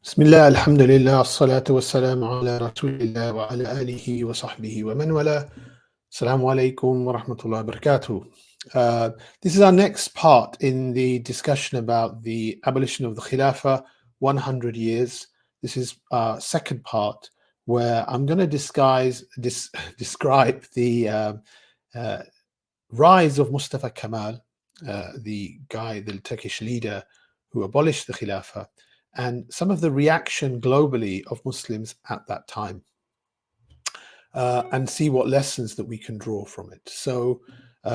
بسم الله الحمد لله الصلاة والسلام على رسول الله وعلى آله وصحبه ومن والاه. Assalamu alaikum wa rahmatullahi wa barakatuh. This is our next part in the discussion about the abolition of the Khilafah, 100 years. This is our second part where I'm going to describe the rise of Mustafa Kemal, the Turkish leader who abolished the Khilafah, and some of the reaction globally of Muslims at that time, and see what lessons that we can draw from it. So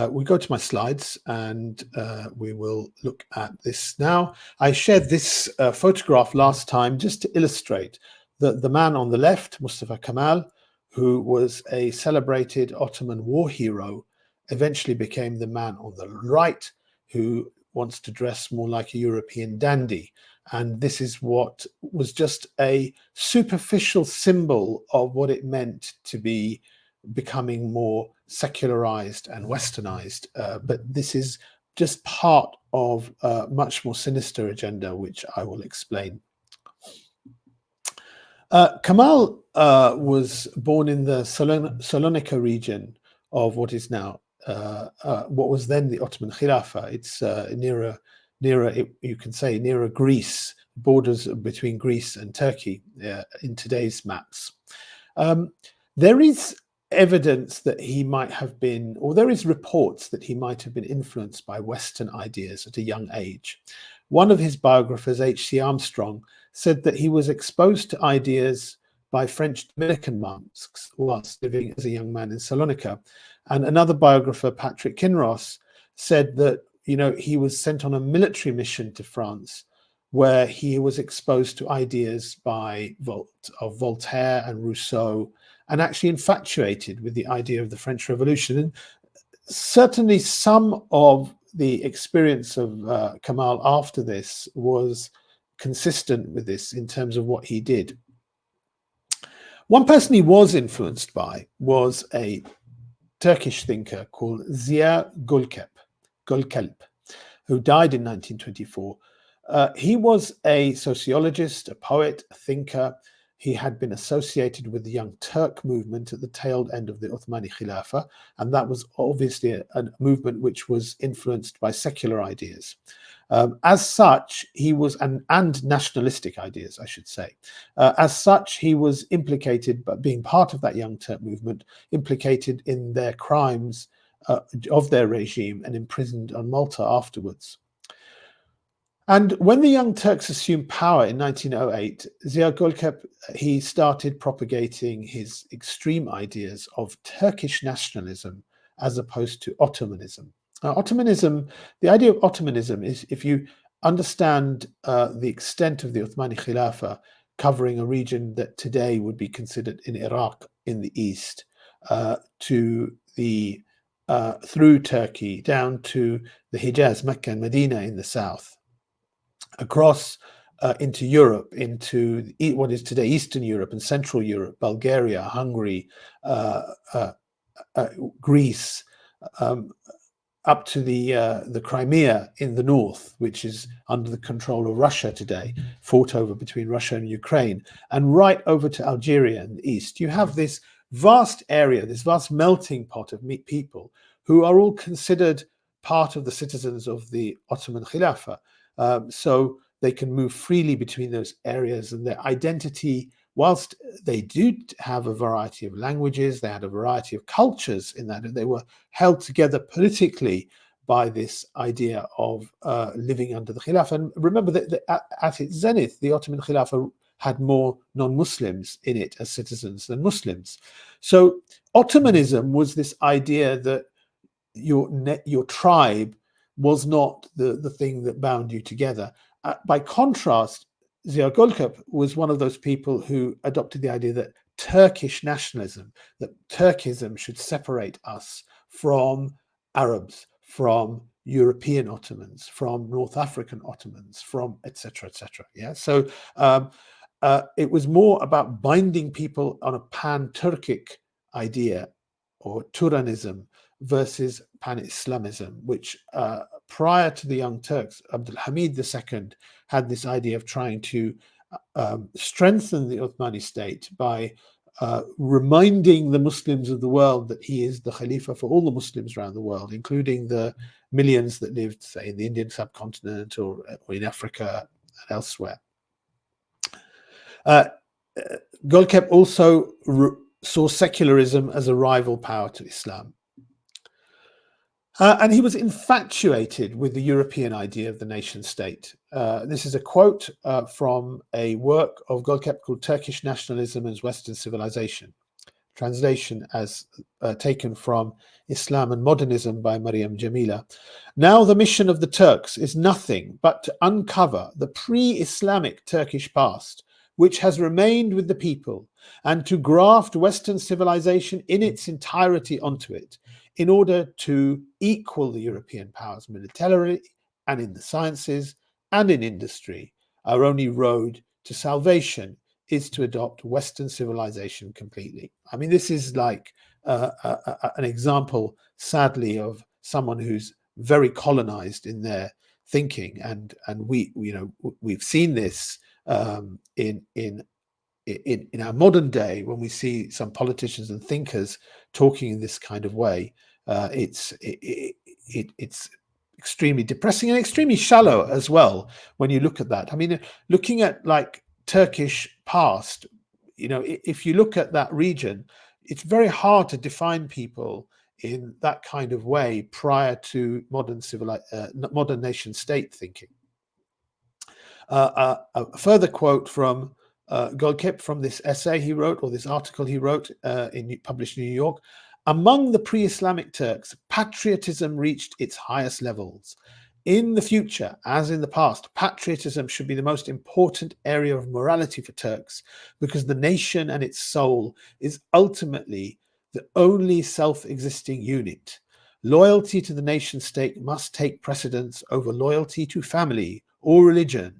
we go to my slides and we will look at this now. I shared this photograph last time just to illustrate that the man on the left, Mustafa Kemal, who was a celebrated Ottoman war hero, eventually became the man on the right who wants to dress more like a European dandy. And this is what was just a superficial symbol of what it meant to be becoming more secularized and westernized. But this is just part of a much more sinister agenda, which I will explain. Kemal was born in the Salonika region of what is now, what was then the Ottoman Khilafah. It's nearer, you can say, nearer Greece, borders between Greece and Turkey in today's maps. There is evidence that he might have been, or there is reports that he might have been influenced by Western ideas at a young age. One of his biographers, H.C. Armstrong, said that he was exposed to ideas by French Dominican monks whilst living as a young man in Salonika. And another biographer, Patrick Kinross, said that, you know, he was sent on a military mission to France where he was exposed to ideas of Voltaire and Rousseau, and actually infatuated with the idea of the French Revolution. And certainly some of the experience of Kemal after this was consistent with this in terms of what he did. One person he was influenced by was a Turkish thinker called Ziya Gölkalp, who died in 1924. He was a sociologist, a poet, a thinker. He had been associated with the Young Turk movement at the tail end of the Ottoman Khilafah, and that was obviously a movement which was influenced by secular ideas. As such, he was, and nationalistic ideas, I should say. As such, he was implicated, but being part of that Young Turk movement, implicated in their crimes of their regime and imprisoned on Malta afterwards. And when the Young Turks assumed power in 1908, Ziya Gölkalp, he started propagating his extreme ideas of Turkish nationalism as opposed to Ottomanism. Ottomanism, the idea of Ottomanism is, if you understand the extent of the Ottoman Khilafah, covering a region that today would be considered in Iraq in the east, to the through Turkey down to the Hijaz, Mecca and Medina in the south, across into Europe, into what is today Eastern Europe and Central Europe, Bulgaria, Hungary, Greece, up to the Crimea in the north, which is under the control of Russia today, fought over between Russia and Ukraine, and right over to Algeria in the east. You have this vast area, this vast melting pot of people who are all considered part of the citizens of the Ottoman Khilafah. So they can move freely between those areas, and their identity, whilst they do have a variety of languages, they had a variety of cultures in that, and they were held together politically by this idea of living under the Khilafah. And remember that at its zenith, the Ottoman Khilafah had more non-Muslims in it as citizens than Muslims. So Ottomanism was this idea that your tribe was not the thing that bound you together. By contrast, Ziya Gölkalp was one of those people who adopted the idea that Turkish nationalism, that Turkism should separate us from Arabs, from European Ottomans, from North African Ottomans, from etc., etc. Yeah, so it was more about binding people on a pan-Turkic idea, or Turanism, versus pan-Islamism, which prior to the Young Turks, Abdul Hamid II had this idea of trying to strengthen the Uthmani state by reminding the Muslims of the world that he is the Khalifa for all the Muslims around the world, including the millions that lived, say, in the Indian subcontinent or in Africa and elsewhere. Golkep also saw secularism as a rival power to Islam. And he was infatuated with the European idea of the nation state. This is a quote from a work of Golkep called Turkish Nationalism and Western Civilization. Translation as taken from Islam and Modernism by Maryam Jamila. Now the mission of the Turks is nothing but to uncover the pre-Islamic Turkish past, which has remained with the people, and to graft Western civilization in its entirety onto it, in order to equal the European powers militarily and in the sciences and in industry. Our only road to salvation is to adopt Western civilization completely. I mean, this is like an example, sadly, of someone who's very colonized in their thinking, and we've seen this in our modern day when we see some politicians and thinkers talking in this kind of way. It's extremely depressing and extremely shallow as well when you look at that. I mean, looking at like Turkish past, if you look at that region, it's very hard to define people in that kind of way prior to modern nation state thinking. A further quote from Golkep from this essay he wrote, or this article he wrote published in New York. Among the pre-Islamic Turks, patriotism reached its highest levels. In the future, as in the past, patriotism should be the most important area of morality for Turks, because the nation and its soul is ultimately the only self-existing unit. Loyalty to the nation state must take precedence over loyalty to family or religion.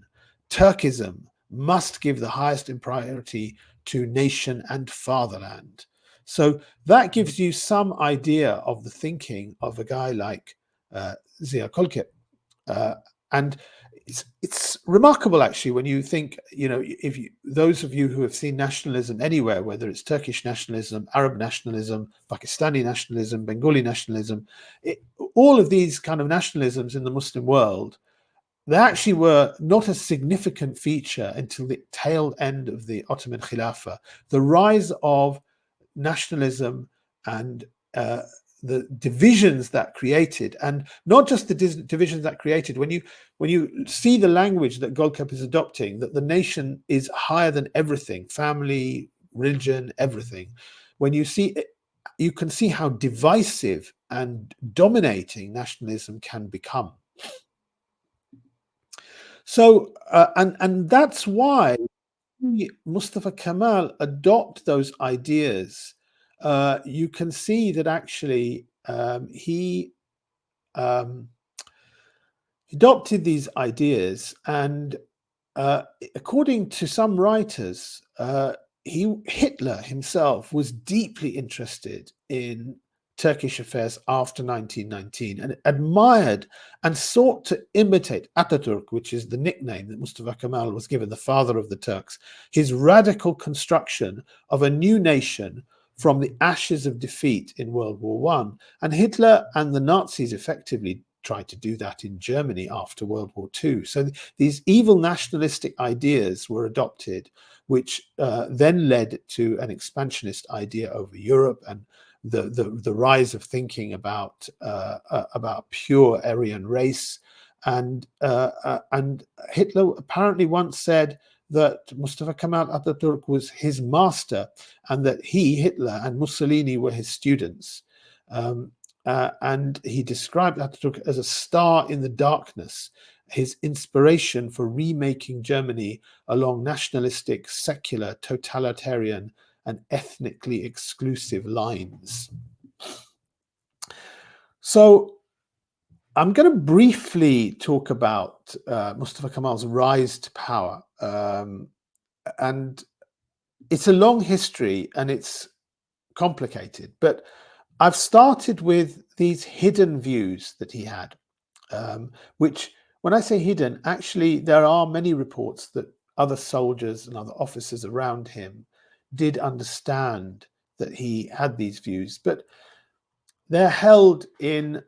Turkism must give the highest in priority to nation and fatherland. So that gives you some idea of the thinking of a guy like Ziya Golkep. And it's remarkable, actually, when you think, those of you who have seen nationalism anywhere, whether it's Turkish nationalism, Arab nationalism, Pakistani nationalism, Bengali nationalism, all of these kind of nationalisms in the Muslim world, they actually were not a significant feature until the tail end of the Ottoman Khilafah. The rise of nationalism and the divisions that created, and not just the divisions that created. When you see the language that Golkep is adopting, that the nation is higher than everything, family, religion, everything. When you see it, you can see how divisive and dominating nationalism can become. So, and that's why Mustafa Kemal adopt those ideas. You can see that actually he adopted these ideas, and according to some writers, Hitler himself was deeply interested in Turkish affairs after 1919 and admired and sought to imitate Atatürk, which is the nickname that Mustafa Kemal was given, the father of the Turks, his radical construction of a new nation from the ashes of defeat in World War I. And Hitler and the Nazis effectively tried to do that in Germany after World War II. So these evil nationalistic ideas were adopted, which then led to an expansionist idea over Europe and the rise of thinking about pure Aryan race, and Hitler apparently once said that Mustafa Kemal Atatürk was his master, and that he, Hitler, and Mussolini were his students. And he described Atatürk as a star in the darkness, his inspiration for remaking Germany along nationalistic, secular, totalitarian, and ethnically exclusive lines. So I'm going to briefly talk about Mustafa Kemal's rise to power. And it's a long history and it's complicated, but I've started with these hidden views that he had, which, when I say hidden, actually there are many reports that other soldiers and other officers around him did understand that he had these views, but they're held in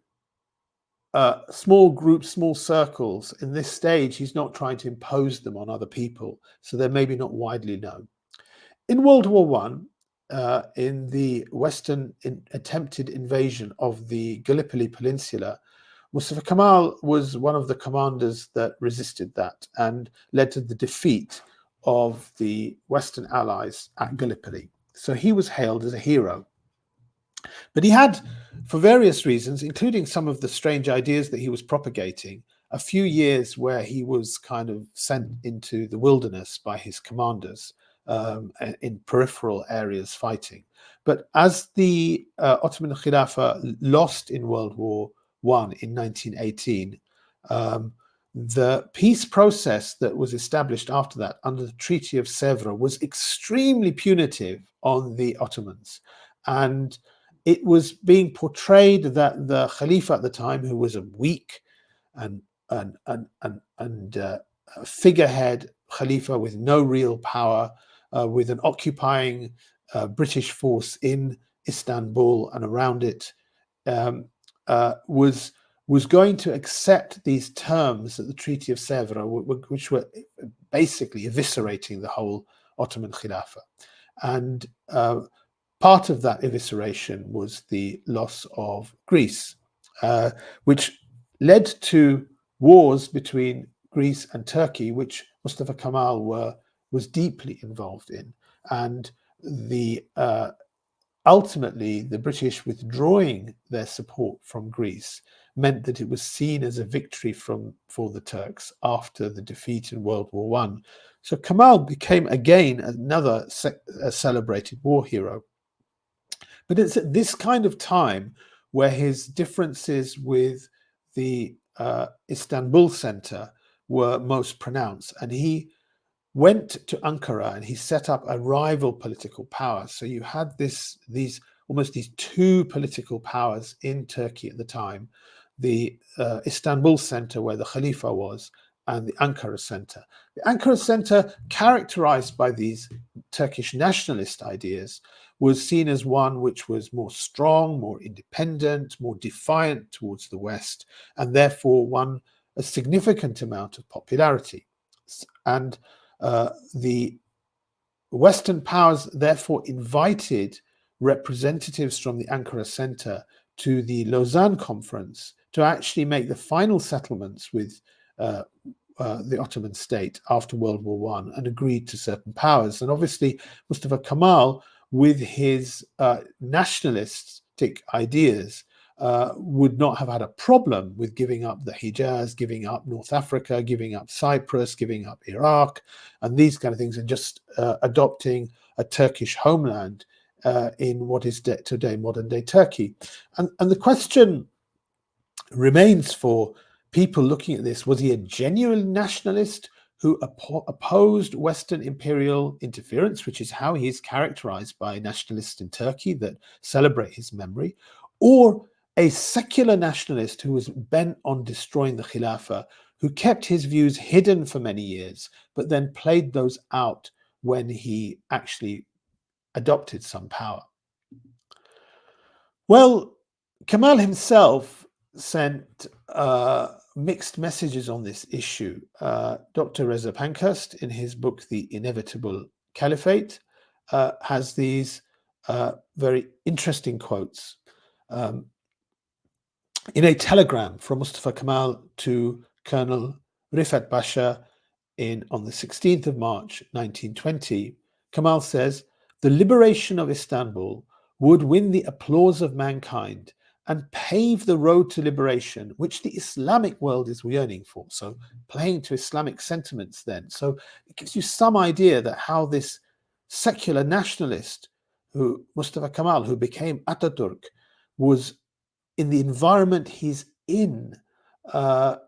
small groups, small circles. In this stage, he's not trying to impose them on other people, so they're maybe not widely known. In World War One, in the Western attempted invasion of the Gallipoli Peninsula, Mustafa Kemal was one of the commanders that resisted that and led to the defeat of the Western allies at Gallipoli. So he was hailed as a hero. But he had, for various reasons, including some of the strange ideas that he was propagating, a few years where he was kind of sent into the wilderness by his commanders in peripheral areas fighting. But as the Ottoman Khilafah lost in World War I in 1918, the peace process that was established after that under the Treaty of Sèvres was extremely punitive on the Ottomans. And it was being portrayed that the Khalifa at the time, who was a weak and figurehead Khalifa with no real power, with an occupying British force in Istanbul and around it, was going to accept these terms at the Treaty of Sèvres, which were basically eviscerating the whole Ottoman Khilafah. And part of that evisceration was the loss of Greece, which led to wars between Greece and Turkey, which Mustafa Kemal was deeply involved in. And ultimately, the British withdrawing their support from Greece meant that it was seen as a victory for the Turks after the defeat in World War I. So Kemal became again another celebrated war hero. But it's at this kind of time where his differences with the Istanbul center were most pronounced. And he went to Ankara and he set up a rival political power. So you had these two political powers in Turkey at the time, the Istanbul center where the Khalifa was, and the Ankara center. The Ankara center, characterized by these Turkish nationalist ideas, was seen as one which was more strong, more independent, more defiant towards the West, and therefore won a significant amount of popularity. And the Western powers therefore invited representatives from the Ankara Center to the Lausanne Conference to actually make the final settlements with the Ottoman state after World War I, and agreed to certain powers. And obviously Mustafa Kemal, with his nationalistic ideas, would not have had a problem with giving up the Hijaz, giving up North Africa, giving up Cyprus, giving up Iraq, and these kind of things, and just adopting a Turkish homeland in what is today modern-day Turkey. And the question remains for people looking at this: was he a genuine nationalist who opposed Western imperial interference, which is how he is characterized by nationalists in Turkey that celebrate his memory, or a secular nationalist who was bent on destroying the Khilafah, who kept his views hidden for many years, but then played those out when he actually adopted some power? Well, Kemal himself sent mixed messages on this issue. Dr. Reza Pankhurst, in his book, The Inevitable Caliphate, has these very interesting quotes. In a telegram from Mustafa Kemal to Colonel Rifat Pasha on the 16th of March, 1920, Kemal says, "The liberation of Istanbul would win the applause of mankind and pave the road to liberation, which the Islamic world is yearning for." So playing to Islamic sentiments then. So it gives you some idea that how this secular nationalist, Mustafa Kemal, who became Ataturk, was in the environment he's in,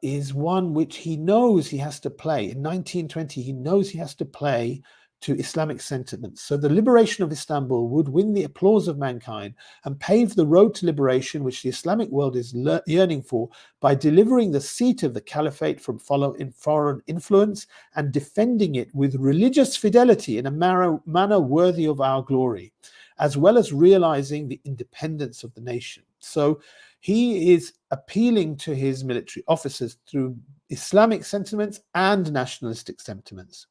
is one which he knows he has to play. In 1920, he knows he has to play to Islamic sentiments. So the liberation of Istanbul would win the applause of mankind and pave the road to liberation which the Islamic world is yearning for by delivering the seat of the caliphate from foreign influence and defending it with religious fidelity in a manner worthy of our glory, as well as realizing the independence of the nation. So he is appealing to his military officers through Islamic sentiments and nationalistic sentiments.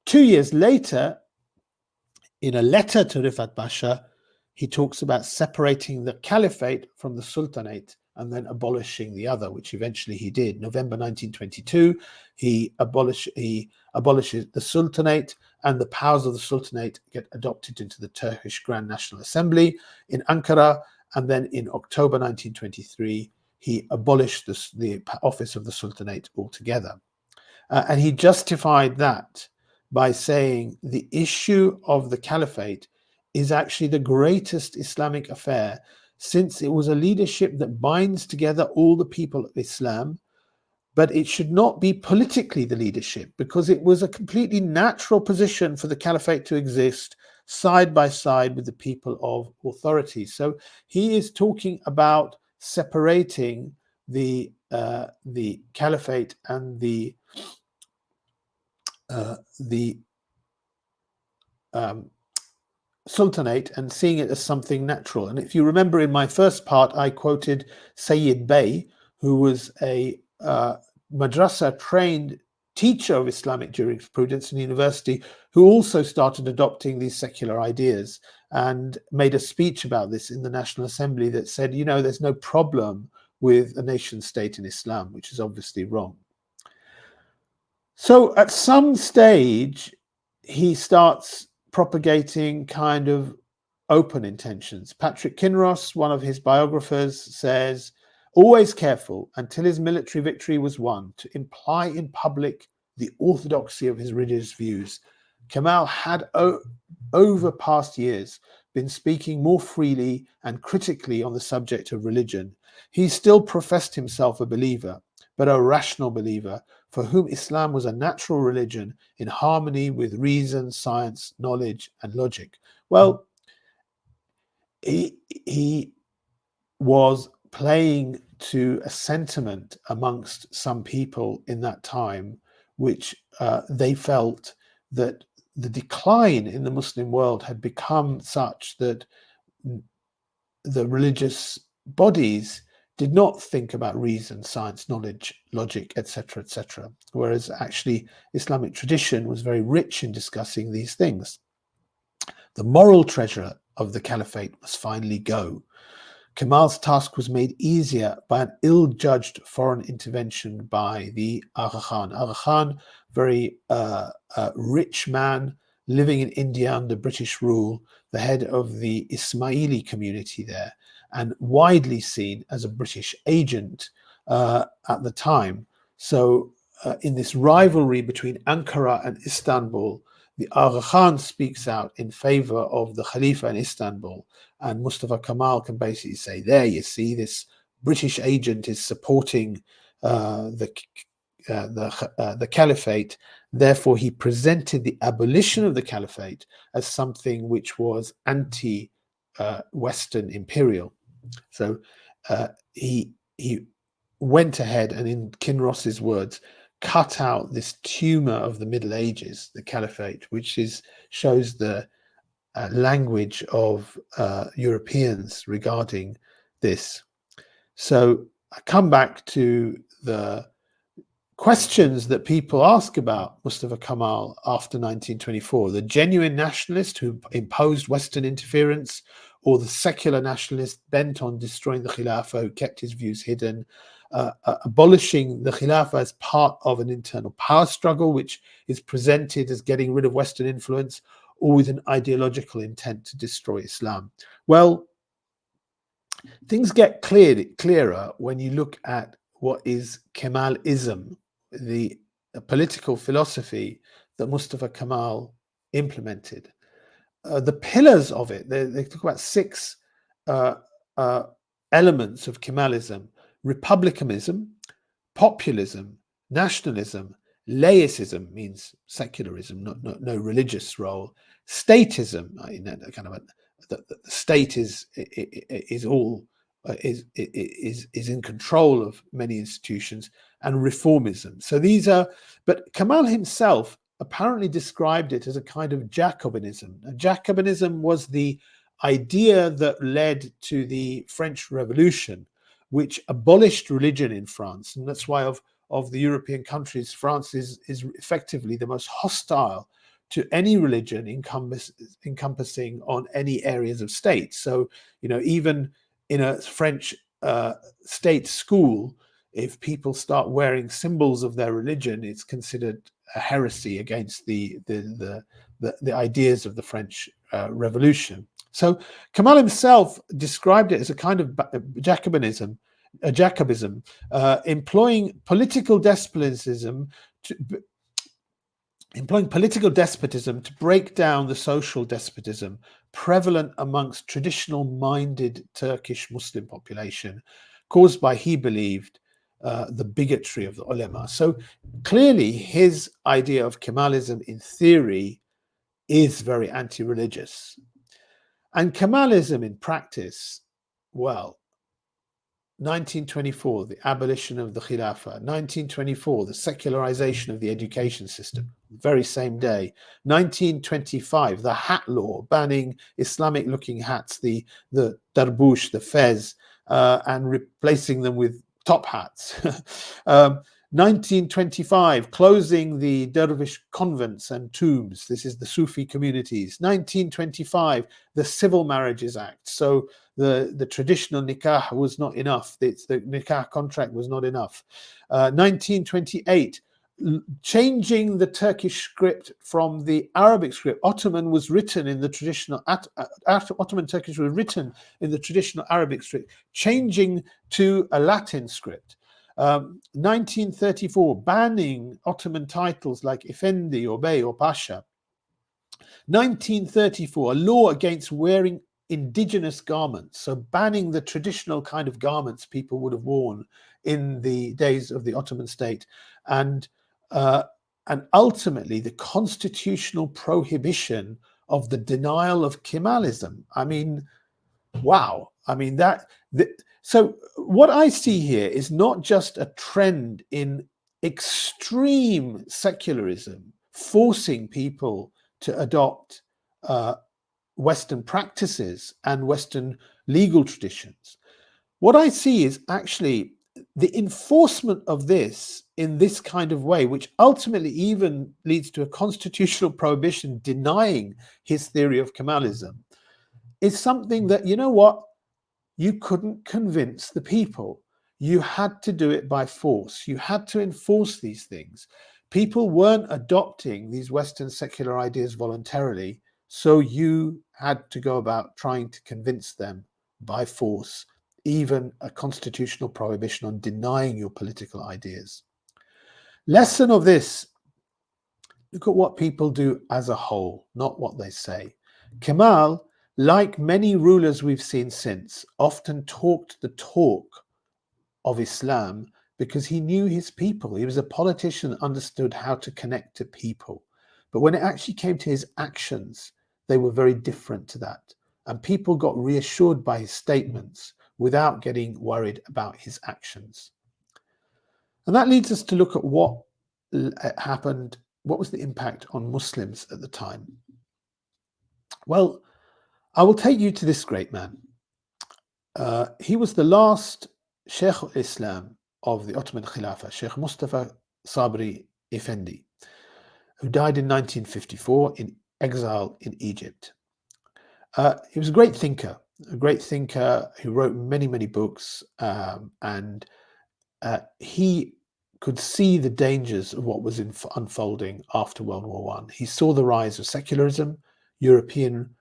2 years later, in a letter to Rifat Pasha, he talks about separating the caliphate from the sultanate and then abolishing the other, which eventually he did. November 1922, he abolishes the sultanate, and the powers of the sultanate get adopted into the Turkish Grand National Assembly in Ankara. And then in October 1923, he abolished the office of the sultanate altogether. And he justified that by saying the issue of the caliphate is actually the greatest Islamic affair, since it was a leadership that binds together all the people of Islam, but it should not be politically the leadership, because it was a completely natural position for the caliphate to exist side by side with the people of authority. So he is talking about separating the caliphate and the sultanate, and seeing it as something natural. And if you remember, in my first part, I quoted Sayyid Bey, who was a madrasa trained teacher of Islamic jurisprudence in university, who also started adopting these secular ideas and made a speech about this in the National Assembly that said, you know, there's no problem with a nation state in Islam, which is obviously wrong. So at some stage, he starts propagating kind of open intentions. Patrick Kinross, one of his biographers, says, always careful until his military victory was won to imply in public the orthodoxy of his religious views. Kemal had over past years been speaking more freely and critically on the subject of religion. He still professed himself a believer, but a rational believer, for whom Islam was a natural religion in harmony with reason, science, knowledge, and logic. Well, he was playing to a sentiment amongst some people in that time, which they felt that the decline in the Muslim world had become such that the religious bodies did not think about reason, science, knowledge, logic, etc., etc., whereas actually Islamic tradition was very rich in discussing these things. The moral treasure of the caliphate must finally go. Kemal's task was made easier by an ill-judged foreign intervention by the Aga Khan. Aga Khan, very rich man living in India under British rule, the head of the Ismaili community there, and widely seen as a British agent at the time. So in this rivalry between Ankara and Istanbul, the Aga Khan speaks out in favor of the Khalifa in Istanbul, and Mustafa Kemal can basically say, there, you see, this British agent is supporting the caliphate. Therefore, he presented the abolition of the caliphate as something which was anti-Western imperial. So he went ahead and, in Kinross's words, cut out this tumor of the Middle Ages, the caliphate, which shows the language of Europeans regarding this. So I come back to the questions that people ask about Mustafa Kemal after 1924, the genuine nationalist who imposed Western interference, or the secular nationalist bent on destroying the Khilafah, who kept his views hidden, abolishing the Khilafah as part of an internal power struggle, which is presented as getting rid of Western influence, or with an ideological intent to destroy Islam. Well, things get clearer when you look at what is Kemalism, the political philosophy that Mustafa Kemal implemented. The pillars of it, they talk about 6 elements of Kemalism: republicanism, populism, nationalism, Laicism means secularism, no religious role. Statism, kind of the state is all is in control of many institutions, and reformism. So these are, but Kemal himself apparently described it as a kind of Jacobinism. Jacobinism was the idea that led to the French Revolution, which abolished religion in France, and that's why of the European countries, France is effectively the most hostile to any religion encompassing on any areas of state. So, even in a French state school, if people start wearing symbols of their religion, it's considered a heresy against the ideas of the French Revolution. So Kemal himself described it as a kind of Jacobism, employing political despotism to break down the social despotism prevalent amongst traditional-minded Turkish Muslim population, caused by, he believed, the bigotry of the ulema. So clearly his idea of Kemalism in theory is very anti-religious. And Kemalism in practice, well, 1924, the abolition of the Khilafah. 1924, the secularization of the education system. Very same day. 1925, the hat law, banning Islamic-looking hats, the darbush, the fez, and replacing them with top hats. 1925, closing the dervish convents and tombs. This is the Sufi communities. 1925, the Civil Marriages Act. So the traditional nikah was not enough. The nikah contract was not enough. 1928, changing the Turkish script from the Arabic script. Ottoman was written in the traditional, Ottoman Turkish was written in the traditional Arabic script, changing to a Latin script. 1934, banning Ottoman titles like Effendi or Bey or Pasha. 1934, a law against wearing indigenous garments, so banning the traditional kind of garments people would have worn in the days of the Ottoman state, and ultimately the constitutional prohibition of the denial of Kemalism. I mean, wow. I mean, so what I see here is not just a trend in extreme secularism, forcing people to adopt Western practices and Western legal traditions. What I see is actually the enforcement of this in this kind of way, which ultimately even leads to a constitutional prohibition denying his theory of Kemalism, is something that, you know what, you couldn't convince the people. You had to do it by force. You had to enforce these things. People weren't adopting these Western secular ideas voluntarily, so you had to go about trying to convince them by force, even a constitutional prohibition on denying your political ideas. Lesson of this: look at what people do as a whole, not what they say. Kemal, like many rulers we've seen since, often talked the talk of Islam because he knew his people. He was a politician that understood how to connect to people. But when it actually came to his actions, they were very different to that. And people got reassured by his statements without getting worried about his actions. And that leads us to look at what happened, what was the impact on Muslims at the time. Well, I will take you to this great man. He was the last Sheikh al-Islam of the Ottoman Khilafah, Sheikh Mustafa Sabri Effendi, who died in 1954 in exile in Egypt. He was a great thinker who wrote many, many books, and he could see the dangers of what was unfolding after World War I. He saw the rise of secularism, European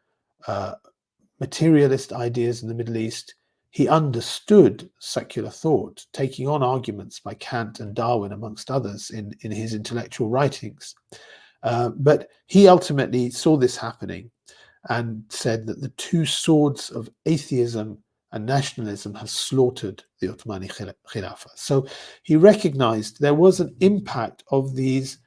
materialist ideas in the Middle East. He understood secular thought, taking on arguments by Kant and Darwin, amongst others, in his intellectual writings. But he ultimately saw this happening and said that the two swords of atheism and nationalism has slaughtered the Ottomani Khilafah. So he recognized there was an impact of these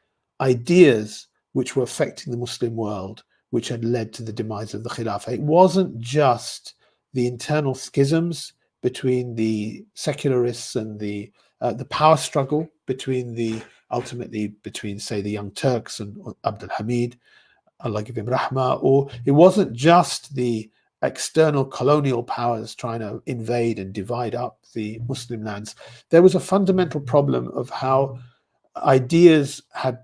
ideas which were affecting the Muslim world, which had led to the demise of the Khilafah. It wasn't just the internal schisms between the secularists and the power struggle ultimately between, say, the Young Turks and Abdul Hamid, Allah give him rahmah, or it wasn't just the external colonial powers trying to invade and divide up the Muslim lands. There was a fundamental problem of how ideas had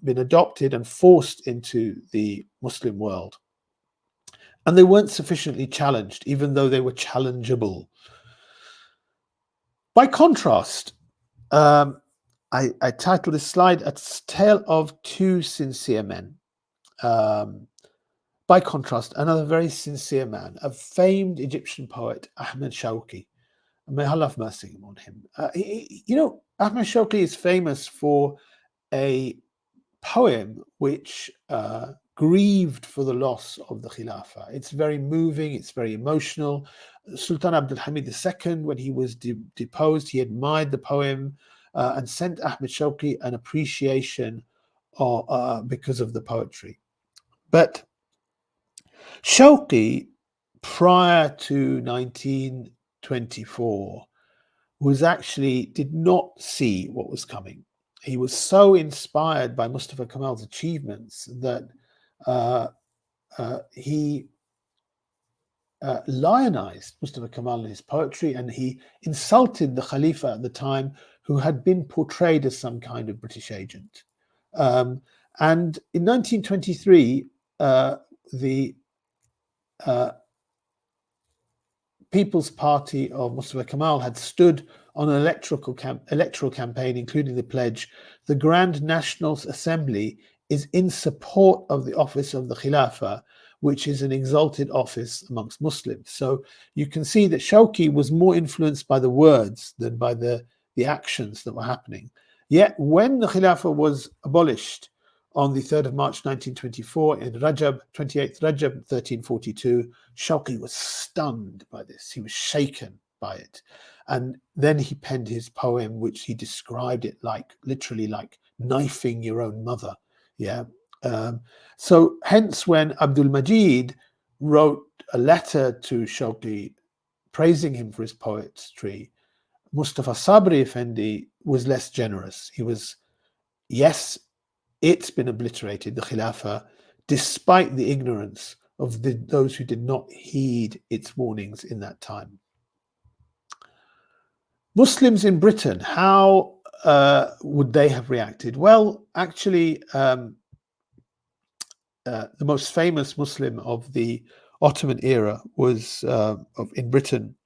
been adopted and forced into the Muslim world. And they weren't sufficiently challenged, even though they were challengeable. By contrast, I titled this slide A Tale of Two Sincere Men. By contrast, another very sincere man, a famed Egyptian poet, Ahmed Shawqi. May Allah have mercy on him. Ahmed Shawqi is famous for a poem which grieved for the loss of the Khilafah. It's very moving, it's very emotional. Sultan Abdul Hamid II, when he was deposed, he admired the poem and sent Ahmed Shawqi an appreciation because of the poetry. But Shawqi, prior to 1924, did not see what was coming. He was so inspired by Mustafa Kemal's achievements that he lionized Mustafa Kemal in his poetry, and he insulted the Khalifa at the time, who had been portrayed as some kind of British agent. And in 1923, the People's Party of Mustafa Kemal had stood on an electoral campaign, including the pledge, the Grand National Assembly is in support of the office of the Khilafah, which is an exalted office amongst Muslims. So you can see that Shawqi was more influenced by the words than by the actions that were happening. Yet when the Khilafah was abolished on the 3rd of March 1924 in Rajab, 28th Rajab 1342, Shawqi was stunned by this. He was shaken by it. And then he penned his poem, which he described it literally like knifing your own mother. Yeah. So hence when Abdul Majid wrote a letter to Shawqi praising him for his poetry, Mustafa Sabri Effendi was less generous. He was, yes, it's been obliterated, the Khilafah, despite the ignorance of those who did not heed its warnings in that time. Muslims in Britain, how would they have reacted? Well, actually, the most famous Muslim of the Ottoman era in Britain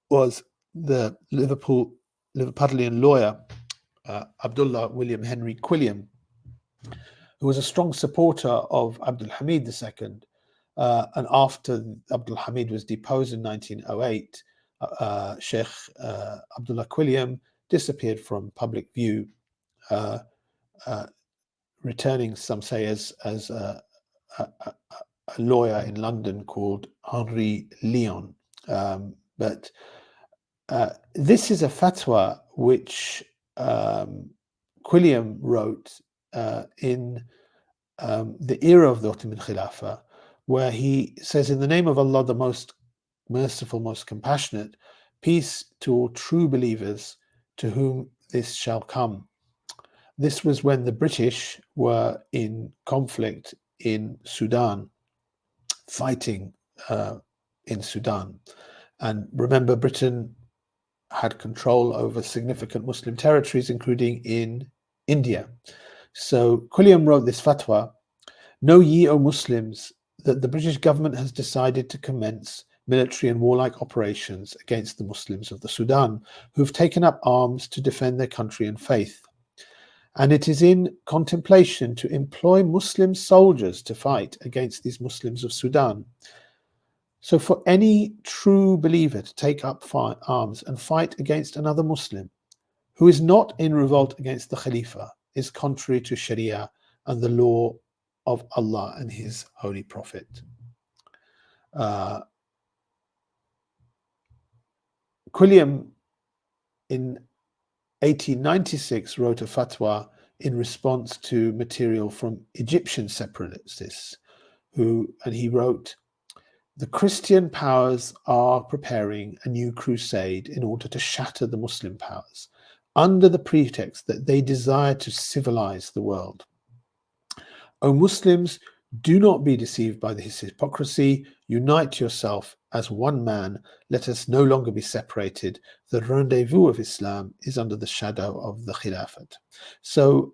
was the Liverpudlian lawyer Abdullah William Henry Quilliam, who was a strong supporter of Abdul Hamid II. And after Abdul Hamid was deposed in 1908, Sheikh Abdullah Quilliam disappeared from public view, returning, some say, as a lawyer in London called Henri Leon. But this is a fatwa which Quilliam wrote in the era of the Ottoman Khilafah, where he says, in the name of Allah, the most merciful, most compassionate, peace to all true believers to whom this shall come. This was when the British were in conflict in Sudan, fighting in Sudan. And remember, Britain had control over significant Muslim territories, including in India. So Quilliam wrote this fatwa: know ye, O Muslims, that the British government has decided to commence military and warlike operations against the Muslims of the Sudan, who have taken up arms to defend their country and faith. And it is in contemplation to employ Muslim soldiers to fight against these Muslims of Sudan. So for any true believer to take up arms and fight against another Muslim who is not in revolt against the Khalifa is contrary to Sharia and the law of Allah and His Holy Prophet. Quilliam in 1896 wrote a fatwa in response to material from Egyptian separatists, and he wrote, "The Christian powers are preparing a new crusade in order to shatter the Muslim powers, under the pretext that they desire to civilize the world. O Muslims, do not be deceived by this hypocrisy. Unite yourself as one man. Let us no longer be separated. The rendezvous of Islam is under the shadow of the Khilafat." So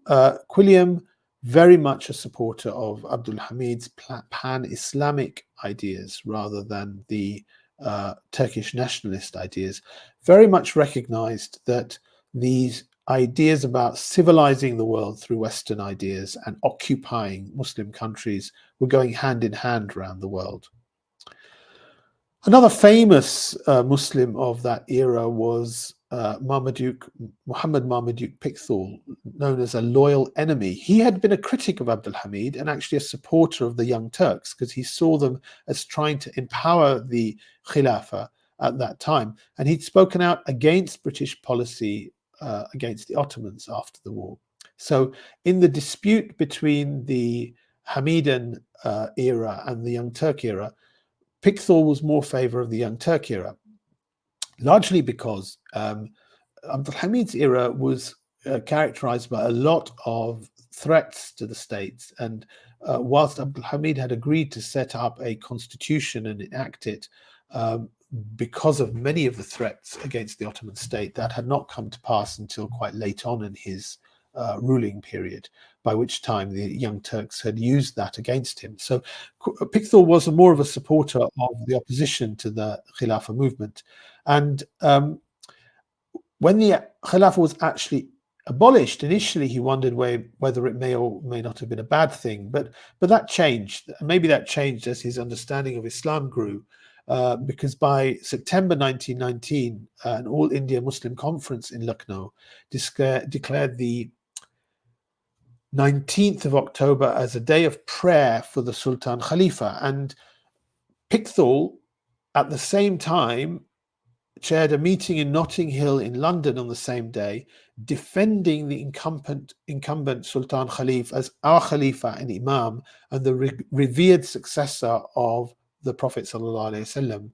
Quilliam, very much a supporter of Abdul Hamid's pan-Islamic ideas rather than the Turkish nationalist ideas, very much recognized that these ideas about civilizing the world through Western ideas and occupying Muslim countries were going hand in hand around the world. Another famous Muslim of that era was Muhammad Marmaduke Pickthall, known as a loyal enemy. He had been a critic of Abdul Hamid and actually a supporter of the Young Turks because he saw them as trying to empower the Khilafah at that time. And he'd spoken out against British policy against the Ottomans after the war. So in the dispute between the Hamidan era and the Young Turk era, Pickthall was more favor of the Young Turk era, largely because Abdul Hamid's era was characterized by a lot of threats to the states. And whilst Abdul Hamid had agreed to set up a constitution and enact it, because of many of the threats against the Ottoman state, that had not come to pass until quite late on in his ruling period, by which time the Young Turks had used that against him. So Pickthall was more of a supporter of the opposition to the Khilafah movement. And when the Khilafah was actually abolished, initially he wondered whether it may or may not have been a bad thing, but that changed. Maybe that changed as his understanding of Islam grew. Because by September 1919, an All India Muslim Conference in Lucknow declared the 19th of October as a day of prayer for the Sultan Khalifa. And Pickthall, at the same time, chaired a meeting in Notting Hill in London on the same day, defending the incumbent Sultan Khalifa as our Khalifa and Imam and the revered successor of the Prophet ﷺ.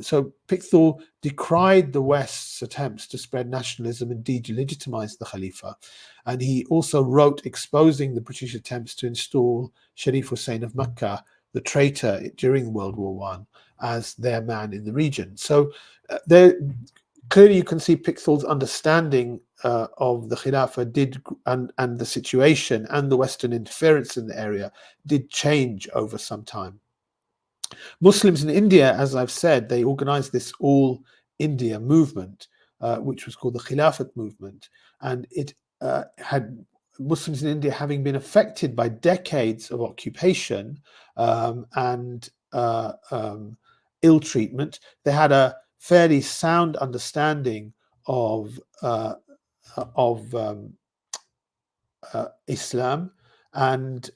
So Pickthall decried the West's attempts to spread nationalism and delegitimize the Khalifa. And he also wrote exposing the British attempts to install Sharif Hussein of Mecca, the traitor during World War I, as their man in the region. So clearly you can see Pickthall's understanding of the Khilafah and the situation and the Western interference in the area did change over some time. Muslims in India, as I've said, they organized this All India movement, which was called the Khilafat movement. And it had Muslims in India having been affected by decades of occupation and ill treatment. They had a fairly sound understanding of Islam, and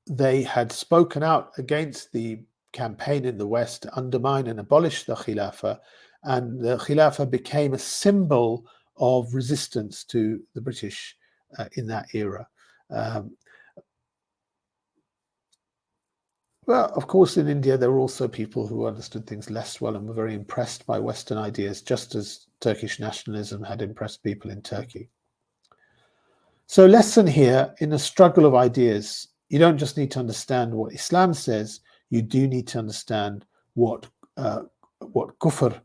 they had spoken out against the campaign in the West to undermine and abolish the Khilafah, and the Khilafah became a symbol of resistance to the British in that era. Well, of course, in India, there were also people who understood things less well and were very impressed by Western ideas, just as Turkish nationalism had impressed people in Turkey. So, lesson here in a struggle of ideas, you don't just need to understand what Islam says, you do need to understand what kufr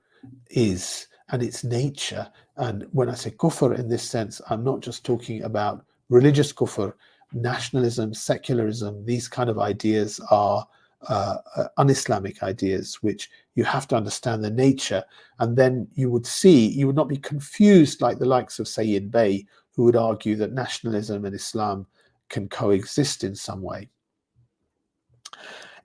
is and its nature. And when I say kufr in this sense, I'm not just talking about religious kufr. Nationalism, secularism, these kind of ideas are un-Islamic ideas, which you have to understand the nature, and then you would not be confused like the likes of Sayyid Bey, who would argue that nationalism and Islam can coexist in some way.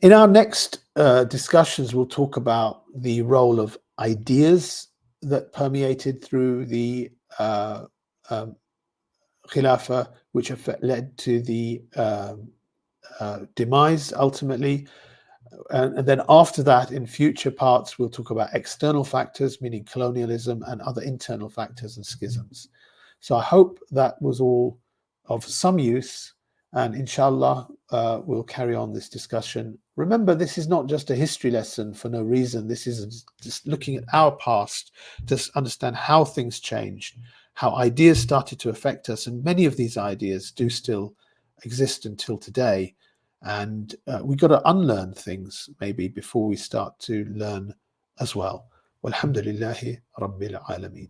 In our next discussions, we'll talk about the role of ideas that permeated through the Khilafah, which led to the demise ultimately. And then after that, in future parts, we'll talk about external factors, meaning colonialism, and other internal factors and schisms. So I hope that was all of some use, and inshallah, we'll carry on this discussion. Remember, this is not just a history lesson for no reason. This is just looking at our past to understand how things changed, how ideas started to affect us, and many of these ideas do still exist until today. And we've got to unlearn things maybe before we start to learn as well. Walhamdulillahi Rabbil Alameen.